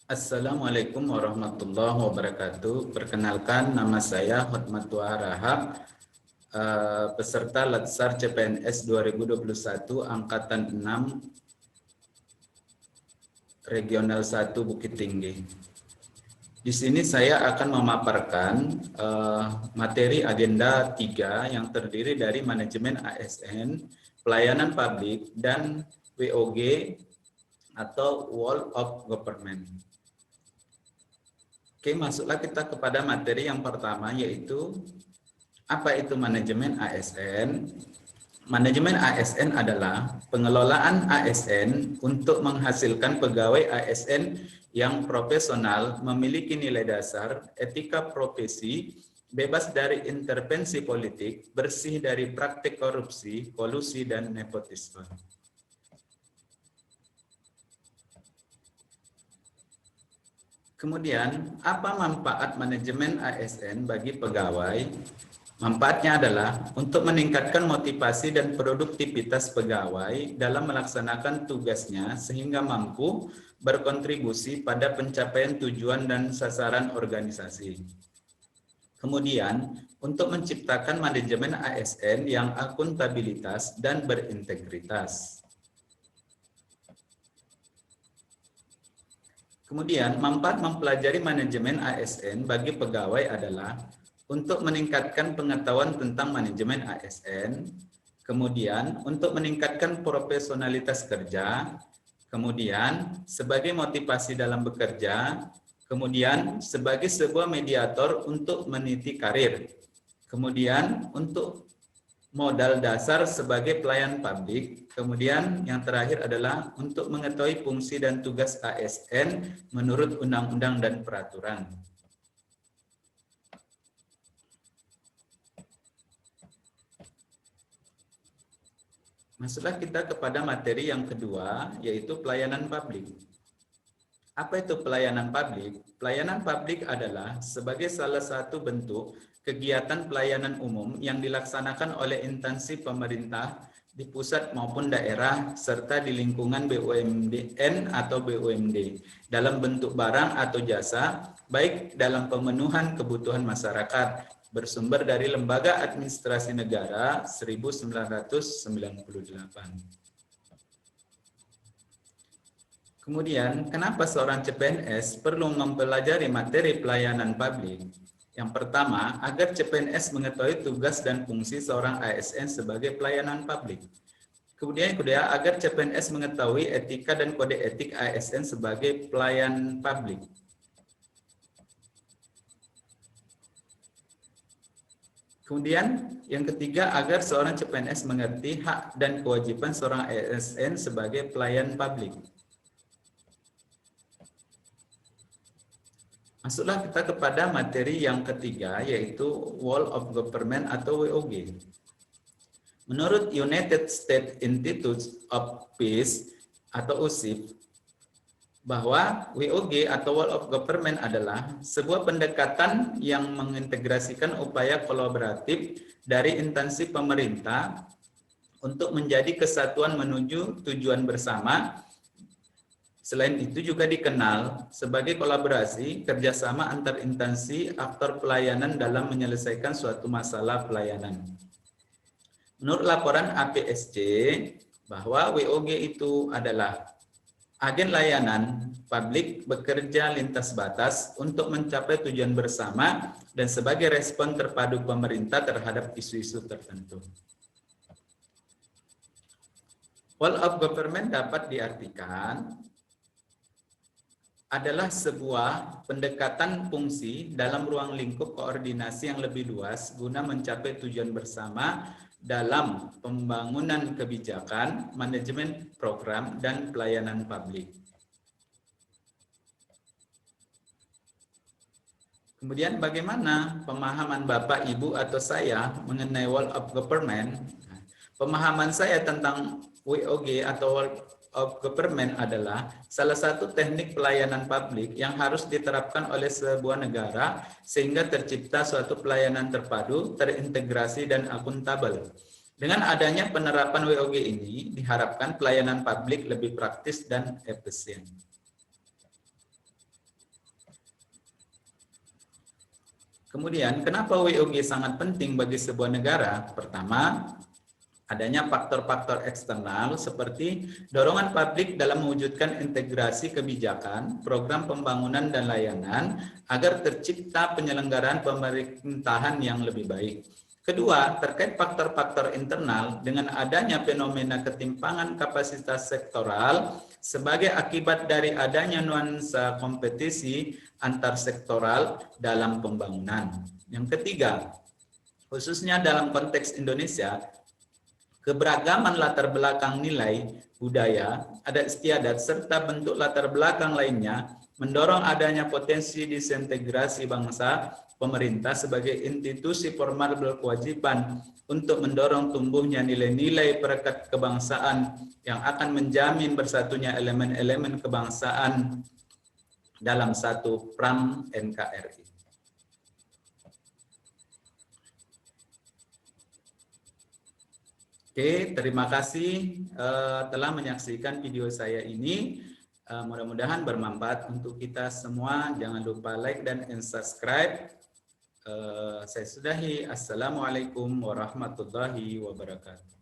Assalamualaikum warahmatullahi wabarakatuh. Perkenalkan, nama saya Hotmatua Rahab, peserta Latsar CPNS 2021 Angkatan 6 Regional 1 Bukit Tinggi. Di sini saya akan memaparkan materi agenda 3 yang terdiri dari manajemen ASN, pelayanan publik, dan WOG atau World of Government. Oke, masuklah kita kepada materi yang pertama, yaitu apa itu manajemen ASN. Manajemen ASN adalah pengelolaan ASN untuk menghasilkan pegawai ASN yang profesional, memiliki nilai dasar, etika profesi, bebas dari intervensi politik, bersih dari praktik korupsi, kolusi, dan nepotisme. Kemudian, apa manfaat manajemen ASN bagi pegawai? Manfaatnya adalah untuk meningkatkan motivasi dan produktivitas pegawai dalam melaksanakan tugasnya sehingga mampu berkontribusi pada pencapaian tujuan dan sasaran organisasi. Kemudian, untuk menciptakan manajemen ASN yang akuntabilitas dan berintegritas. Kemudian, manfaat mempelajari manajemen ASN bagi pegawai adalah untuk meningkatkan pengetahuan tentang manajemen ASN, kemudian untuk meningkatkan profesionalitas kerja, kemudian sebagai motivasi dalam bekerja, kemudian sebagai sebuah mediator untuk meniti karir, kemudian untuk modal dasar sebagai pelayan publik, kemudian yang terakhir adalah untuk mengetahui fungsi dan tugas ASN menurut undang-undang dan peraturan. Masuklah kita kepada materi yang kedua, yaitu pelayanan publik. Apa itu pelayanan publik? Pelayanan publik adalah sebagai salah satu bentuk kegiatan pelayanan umum yang dilaksanakan oleh instansi pemerintah di pusat maupun daerah serta di lingkungan BUMN atau BUMD dalam bentuk barang atau jasa, baik dalam pemenuhan kebutuhan masyarakat, bersumber dari Lembaga Administrasi Negara 1998. Kemudian, kenapa seorang CPNS perlu mempelajari materi pelayanan publik? Yang pertama, agar CPNS mengetahui tugas dan fungsi seorang ASN sebagai pelayanan publik. Kemudian kedua, agar CPNS mengetahui etika dan kode etik ASN sebagai pelayan publik. Kemudian yang ketiga, agar seorang CPNS mengerti hak dan kewajiban seorang ASN sebagai pelayan publik. Masuklah kita kepada materi yang ketiga, yaitu World of Government atau WOG. Menurut United States Institute of Peace atau USIP, bahwa WOG atau World of Government adalah sebuah pendekatan yang mengintegrasikan upaya kolaboratif dari instansi pemerintah untuk menjadi kesatuan menuju tujuan bersama. Selain itu juga dikenal sebagai kolaborasi kerjasama antar instansi aktor pelayanan dalam menyelesaikan suatu masalah pelayanan. Menurut laporan APSC, bahwa WOG itu adalah agen layanan publik bekerja lintas batas untuk mencapai tujuan bersama dan sebagai respon terpadu pemerintah terhadap isu-isu tertentu. World of Government dapat diartikan adalah sebuah pendekatan fungsi dalam ruang lingkup koordinasi yang lebih luas guna mencapai tujuan bersama dalam pembangunan kebijakan, manajemen program, dan pelayanan publik. Kemudian bagaimana pemahaman Bapak, Ibu, atau saya mengenai World of Government? Pemahaman saya tentang WOG atau World of Government adalah salah satu teknik pelayanan publik yang harus diterapkan oleh sebuah negara sehingga tercipta suatu pelayanan terpadu, terintegrasi, dan akuntabel. Dengan adanya penerapan WOG ini, diharapkan pelayanan publik lebih praktis dan efisien. Kemudian, kenapa WOG sangat penting bagi sebuah negara? Pertama, adanya faktor-faktor eksternal seperti dorongan publik dalam mewujudkan integrasi kebijakan, program pembangunan dan layanan agar tercipta penyelenggaraan pemerintahan yang lebih baik. Kedua, terkait faktor-faktor internal dengan adanya fenomena ketimpangan kapasitas sektoral sebagai akibat dari adanya nuansa kompetisi antar sektoral dalam pembangunan. Yang ketiga, khususnya dalam konteks Indonesia, keberagaman latar belakang nilai, budaya, adat istiadat, serta bentuk latar belakang lainnya mendorong adanya potensi disintegrasi bangsa. Pemerintah sebagai institusi formal berkewajiban untuk mendorong tumbuhnya nilai-nilai perekat kebangsaan yang akan menjamin bersatunya elemen-elemen kebangsaan dalam satu PRAM NKRI. Oke, terima kasih telah menyaksikan video saya ini. Mudah-mudahan bermanfaat untuk kita semua. Jangan lupa like dan subscribe. Saya sudahi. Assalamualaikum warahmatullahi wabarakatuh.